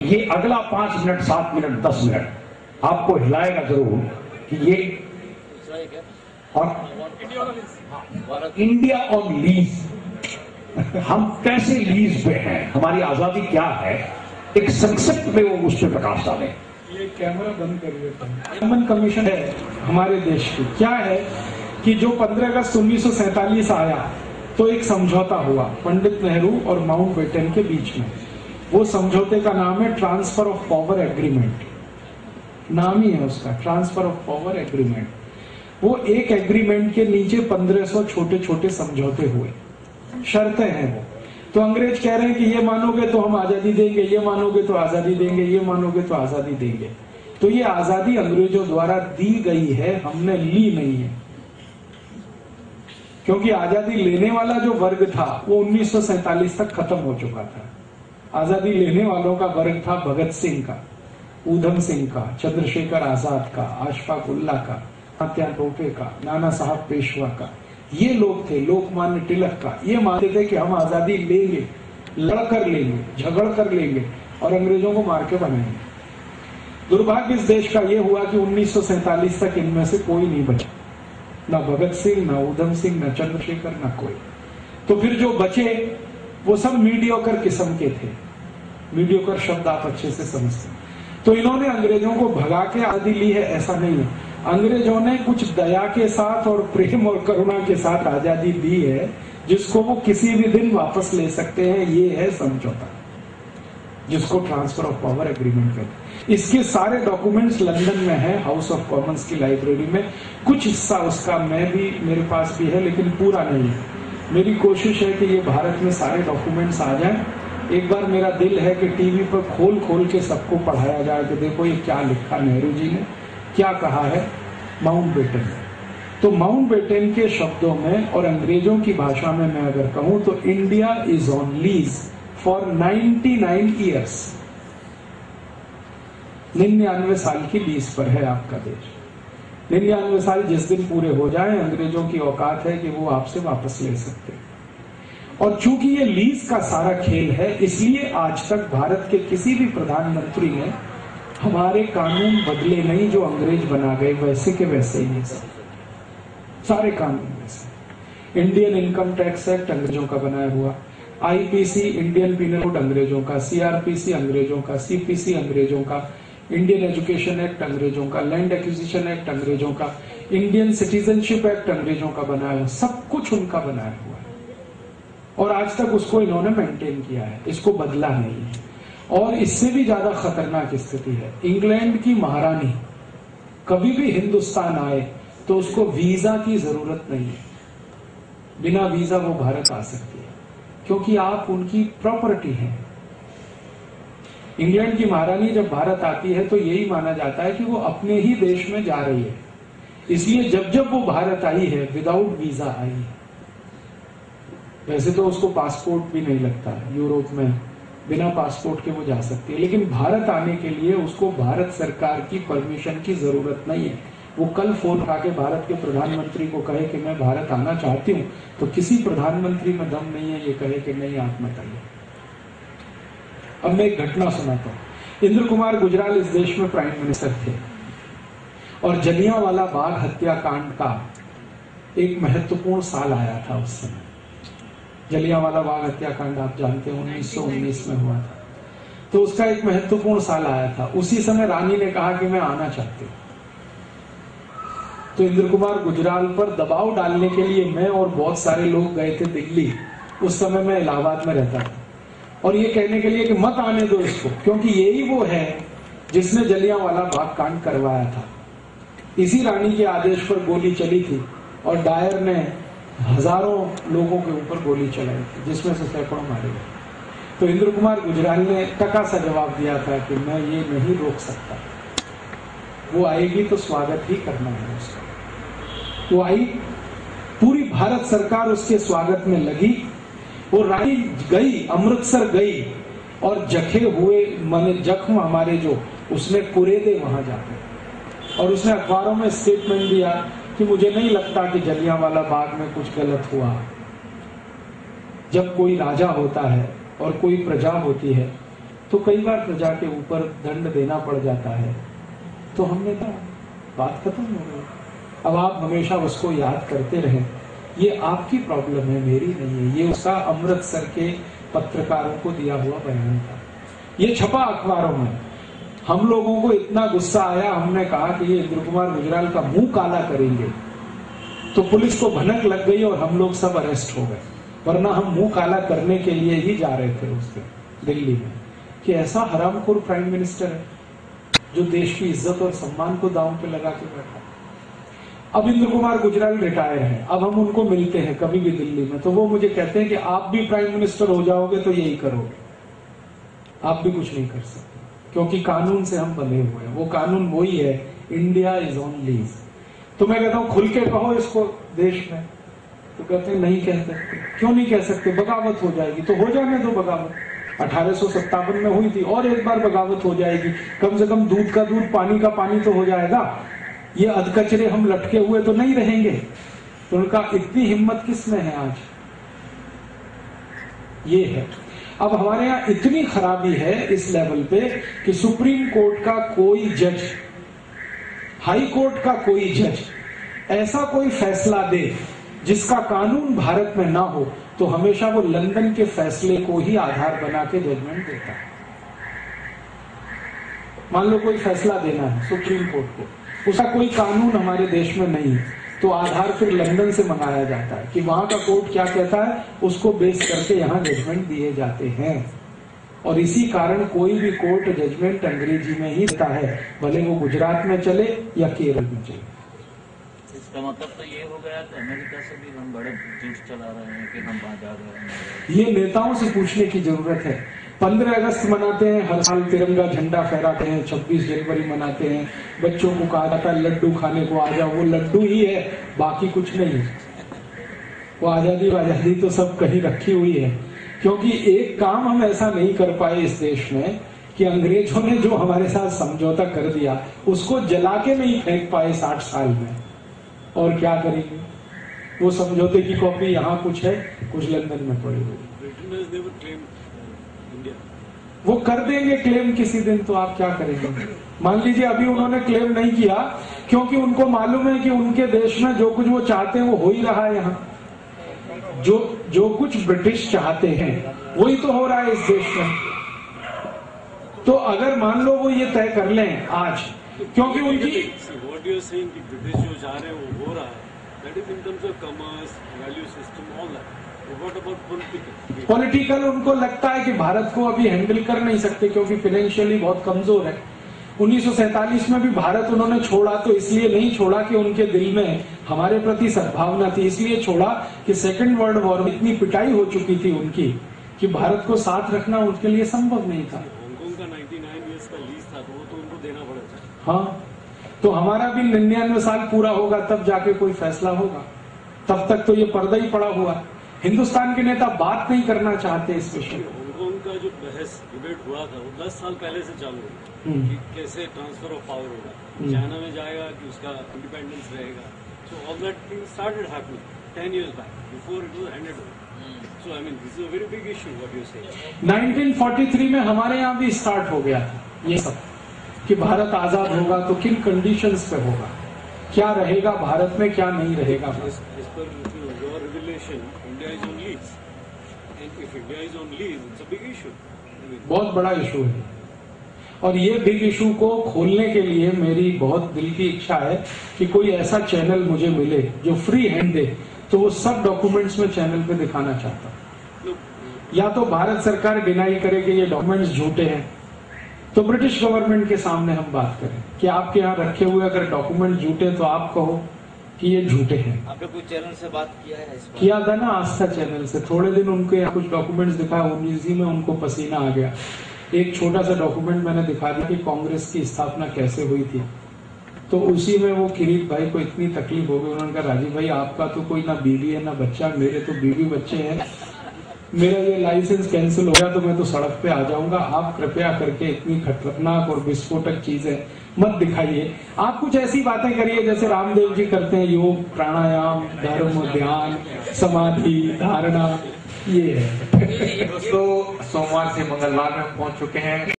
ये अगला 5 minute 7 minute 10 minute आपको हिलाएगा जरूर कि ये और इंडिया ऑन लीज, हम कैसे लीज पे हैं, हमारी आजादी क्या है, एक संक्षिप्त में वो उस पर प्रकाश डालें। ये कैमरा बंद कर देता हूं। कॉमन कमीशन है हमारे देश की, क्या है कि जो 15 अगस्त 1947 आया तो एक समझौता हुआ पंडित नेहरू और माउंटबेटन के बीच में। वो समझौते का नाम है ट्रांसफर ऑफ पावर एग्रीमेंट, नाम ही है उसका, ट्रांसफर ऑफ पावर एग्रीमेंट। वो एक एग्रीमेंट के नीचे 1500 छोटे छोटे समझौते हुए, शर्तें हैं वो। तो अंग्रेज कह रहे हैं कि ये मानोगे तो हम आजादी देंगे, ये मानोगे तो आजादी देंगे, ये मानोगे तो आजादी देंगे। तो ये आजादी अंग्रेजों द्वारा दी गई है, हमने ली नहीं है। क्योंकि आजादी लेने वाला जो वर्ग था वो 1947 तक खत्म हो चुका था। आजादी लेने वालों का वर्ग था भगत सिंह का, ऊधम सिंह का, चंद्रशेखर आजाद का, अशफाक उल्लाह का, हत्या टोपे का, नाना साहब पेशवा का। ये लोग थे, लोकमान्य तिलक का। ये मानते थे कि हम आजादी लेंगे, लड़कर लेंगे, झगड़ कर लेंगे और अंग्रेजों को मार के बनाएंगे। दुर्भाग्य इस देश का यह हुआ कि 1947 तक इनमें से कोई नहीं बचा, ना भगत सिंह, ना ऊधम सिंह, ना चंद्रशेखर, ना कोई। तो फिर जो बचे वो सब मीडियोकर किस्म के थे। मीडियोकर शब्द आप अच्छे से समझते हैं। तो इन्होंने अंग्रेजों को भगा के आजादी ली है, ऐसा नहीं है। अंग्रेजों ने कुछ दया के साथ और प्रेम और करुणा के साथ आजादी दी है, जिसको वो किसी भी दिन वापस ले सकते हैं। ये है समझौता, जिसको ट्रांसफर ऑफ पावर एग्रीमेंट कहते हैं। इसके सारे डॉक्यूमेंट्स लंदन में है, हाउस ऑफ कॉमन्स की लाइब्रेरी में। कुछ हिस्सा उसका मेरे पास भी है, लेकिन पूरा नहीं है। मेरी कोशिश है कि ये भारत में सारे डॉक्यूमेंट्स आ जाएं। एक बार मेरा दिल है कि टीवी पर खोल खोल के सबको पढ़ाया जाए कि देखो ये क्या लिखा नेहरू जी ने, क्या कहा है माउंटबेटन ने। तो माउंटबेटन के शब्दों में और अंग्रेजों की भाषा में मैं अगर कहूं तो India is on lease for 99 years. 99 साल की लीज पर है आपका देश। 99 साल जिस दिन पूरे हो जाए, अंग्रेजों की औकात है कि वो आपसे वापस ले सकते हैं। और चूंकि ये लीज का सारा खेल है, इसलिए आज तक भारत के किसी भी प्रधानमंत्री ने हमारे कानून बदले नहीं। जो अंग्रेज बना गए वैसे के वैसे ही है, सारे कानून वैसे। इंडियन इनकम टैक्स एक्ट अंग्रेजों का बनाया हुआ, आईपीसी इंडियन पीनल कोड अंग्रेजों का, सीआरपीसी अंग्रेजों का, सीपीसी अंग्रेजों का, इंडियन एजुकेशन एक्ट अंग्रेजों का, लैंड एक्विजिशन एक्ट अंग्रेजों का, इंडियन सिटीजनशिप एक्ट अंग्रेजों का बनाया हुआ, सब कुछ उनका बनाया हुआ है। और आज तक उसको इन्होंने मेंटेन किया है, इसको बदला नहीं है। और इससे भी ज्यादा खतरनाक स्थिति है, इंग्लैंड की महारानी कभी भी हिंदुस्तान आए तो उसको वीजा की जरूरत नहीं है। बिना वीजा वो भारत आ सकती है, क्योंकि आप उनकी प्रॉपर्टी हैं। इंग्लैंड की महारानी जब भारत आती है तो यही माना जाता है कि वो अपने ही देश में जा रही है। इसलिए जब जब वो भारत आई है विदाउट वीजा आई है। वैसे तो उसको पासपोर्ट भी नहीं लगता, यूरोप में बिना पासपोर्ट के वो जा सकती है, लेकिन भारत आने के लिए उसको भारत सरकार की परमिशन की जरूरत नहीं है। वो कल फोन उठा के भारत के प्रधानमंत्री को कहे कि मैं भारत आना चाहती हूं, तो किसी प्रधानमंत्री में दम नहीं है ये कहे कि नहीं आप मत आइए। अब मैं एक घटना सुनाता हूं। इंद्र कुमार गुजराल इस देश में प्राइम मिनिस्टर थे और जलियांवाला बाग हत्याकांड का एक महत्वपूर्ण साल आया था उस समय। जलियांवाला बाग हत्याकांड आप जानते हैं 1919 में हुआ था, तो उसका एक महत्वपूर्ण साल आया था। उसी समय रानी ने कहा कि मैं आना चाहती हूं। तो इंद्र कुमार गुजराल पर दबाव डालने के लिए मैं और बहुत सारे लोग गए थे दिल्ली। उस समय मैं इलाहाबाद में रहता था, और ये कहने के लिए कि मत आने दो इसको, क्योंकि यही वो है जिसने जलियांवाला बाग कांड करवाया था। इसी रानी के आदेश पर गोली चली थी और डायर ने हजारों लोगों के ऊपर गोली चलाई थी, जिसमें से सैकड़ों मारे गए। तो इंद्र कुमार गुजराल ने टका सा जवाब दिया था कि मैं ये नहीं रोक सकता, वो आएगी तो स्वागत ही करना है उसका। वो आई, पूरी भारत सरकार उसके स्वागत में लगी। वो रानी गई, अमृतसर गई और जखे हुए माने जख्म हमारे जो उसने कुरेदे वहां जाके, और उसने अखबारों में स्टेटमेंट दिया कि मुझे नहीं लगता कि जलियांवाला बाग में कुछ गलत हुआ। जब कोई राजा होता है और कोई प्रजा होती है तो कई बार प्रजा के ऊपर दंड देना पड़ जाता है। तो हमने कहा बात खत्म हो गई। अब आप हमेशा उसको याद करते रहें, ये आपकी प्रॉब्लम है, मेरी नहीं है। ये उसका अमृतसर के पत्रकारों को दिया हुआ बयान था, ये छपा अखबारों में। हम लोगों को इतना गुस्सा आया, हमने कहा कि ये इंद्र कुमार गुजराल का मुंह काला करेंगे, तो पुलिस को भनक लग गई और हम लोग सब अरेस्ट हो गए। वरना हम मुंह काला करने के लिए ही जा रहे थे उस दिन दिल्ली में, कि ऐसा हरामखोर प्राइम मिनिस्टर है जो देश की इज्जत और सम्मान को दांव पे लगा के बैठा। अब इंद्र कुमार गुजराल रिटायर हैं, अब हम उनको मिलते हैं कभी भी दिल्ली में, तो वो मुझे कहते हैं कि आप भी प्राइम मिनिस्टर हो जाओगे तो यही करोगे, आप भी कुछ नहीं कर सकते, क्योंकि कानून से हम बंधे हुए हैं। वो कानून वही है, इंडिया इज ऑन लीज। तो मैं कहता हूं खुल के कहो इसको देश में, तो कहते हैं नहीं कह सकते। क्यों नहीं कह सकते? बगावत हो जाएगी। तो हो जाने दो बगावत, 1857 में हुई थी, और एक बार बगावत हो जाएगी, कम से कम दूध का दूध पानी का पानी तो हो जाएगा। ये अधकचरे हम लटके हुए तो नहीं रहेंगे। तो उनका इतनी हिम्मत किस में है आज? ये है। अब हमारे यहाँ इतनी खराबी है इस लेवल पे कि सुप्रीम कोर्ट का कोई जज, हाई कोर्ट का कोई जज ऐसा कोई फैसला दे जिसका कानून भारत में ना हो, तो हमेशा वो लंदन के फैसले को ही आधार बना के जजमेंट देता है। मान लो कोई फैसला देना है सुप्रीम कोर्ट को, उसका कोई कानून हमारे देश में नहीं, तो आधार फिर लंदन से मंगाया जाता है कि वहां का कोर्ट क्या कहता है, उसको बेस करके यहाँ जजमेंट दिए जाते हैं। और इसी कारण कोई भी कोर्ट जजमेंट अंग्रेजी में ही देता है, भले वो गुजरात में चले या केरल में चले। इसका मतलब तो ये हो गया कि अमेरिका से भी हम बड़े झूठ चला रहे हैं कि हम आजाद हैं। ये नेताओं से पूछने की जरूरत है। 15 अगस्त मनाते हैं, हर साल तिरंगा झंडा फहराते हैं, 26 जनवरी मनाते हैं, बच्चों को कहा जाता है लड्डू खाने को आ जाओ, वो लड्डू ही है, बाकी कुछ नहीं है। वो आजादी तो सब कहीं रखी हुई है। क्योंकि एक काम हम ऐसा नहीं कर पाए इस देश में कि अंग्रेजों ने जो हमारे साथ समझौता कर दिया उसको जला के नहीं फेंक पाए 60 साल में। और क्या करेंगे? वो समझौते की कॉपी यहाँ कुछ है, कुछ लंदन में पड़ी हुई। वो कर देंगे क्लेम किसी दिन, तो आप क्या करेंगे? मान लीजिए अभी उन्होंने क्लेम नहीं किया क्योंकि उनको मालूम है कि उनके देश में जो कुछ वो चाहते हैं वो हो ही रहा है। यहाँ जो कुछ ब्रिटिश चाहते हैं वही तो हो रहा है इस देश में। तो अगर मान लो वो ये तय कर लें आज, क्योंकि उनकी ब्रिटिश जो चाह रहे हैं वो हो रहा है, that is in terms of commerce, value system, all that. What about political उनको लगता है कि भारत को अभी हैंडल कर नहीं सकते क्योंकि फाइनेंशियली बहुत कमजोर है। 1947 में भी भारत उन्होंने छोड़ा तो इसलिए नहीं छोड़ा कि उनके दिल में हमारे प्रति सद्भावना थी, इसलिए छोड़ा कि सेकेंड वर्ल्ड वॉर में इतनी पिटाई हो चुकी थी उनकी कि भारत को साथ रखना उनके लिए संभव नहीं था। हांगकांग का 99 ईयर्स का लीज था, तो वो तो उनको देना पड़ेगा। हाँ, तो हमारा भी 99 साल पूरा होगा तब जाके कोई फैसला होगा, तब तक तो ये पर्दा ही पड़ा हुआ। हिंदुस्तान के नेता बात नहीं करना चाहते इस विषय में। हांगकांग का जो बहस डिबेट हुआ था वो 10 साल पहले से चालू है कि कैसे ट्रांसफर ऑफ पावर होगा, चाइना में जाएगा कि उसका इंडिपेंडेंस रहेगा। So all that thing started happening 10 years back before it was handed over. So I mean this is a very big issue what you say. 1943 में हमारे यहाँ भी स्टार्ट हो गया ये सब कि भारत आजाद होगा तो किन कंडीशंस पे होगा, क्या रहेगा भारत में, क्या नहीं रहेगा। As per your revelation, India is on lease, and if India is on lease, it's a big issue. बहुत बड़ा इशू है और ये बिग इशू को खोलने के लिए मेरी बहुत दिल की इच्छा है कि कोई ऐसा चैनल मुझे मिले जो फ्री हैंड दे, तो वो सब डॉक्यूमेंट्स में चैनल पे दिखाना चाहता हूं। या तो भारत सरकार डिनाई करे कि ये डॉक्यूमेंट्स झूठे हैं, तो ब्रिटिश गवर्नमेंट के सामने हम बात करें कि आपके यहाँ रखे हुए अगर डॉक्यूमेंट झूठे तो आप कहो कि ये झूठे हैं। आपने कोई चैनल से बात किया है इस बार? किया था ना, आस्था चैनल से। थोड़े दिन उनके यहाँ कुछ डॉक्यूमेंट्स दिखाया, उसी में उनको पसीना आ गया। एक छोटा सा डॉक्यूमेंट मैंने दिखा दिया कि कांग्रेस की स्थापना कैसे हुई थी, तो उसी में वो किरीट भाई को इतनी तकलीफ हो गई। उन्होंने कहा राजीव भाई आपका तो कोई ना बीवी है ना बच्चा, मेरे तो बीवी बच्चे हैं, मेरा ये लाइसेंस कैंसिल हो गया तो मैं तो सड़क पे आ जाऊंगा। आप कृपया करके इतनी खतरनाक और विस्फोटक चीजें मत दिखाइए। आप कुछ ऐसी बातें करिए जैसे रामदेव जी करते हैं, योग, प्राणायाम, धर्म, ध्यान, समाधि, धारणा, ये है। दोस्तों सोमवार से मंगलवार में हम पहुंच चुके हैं।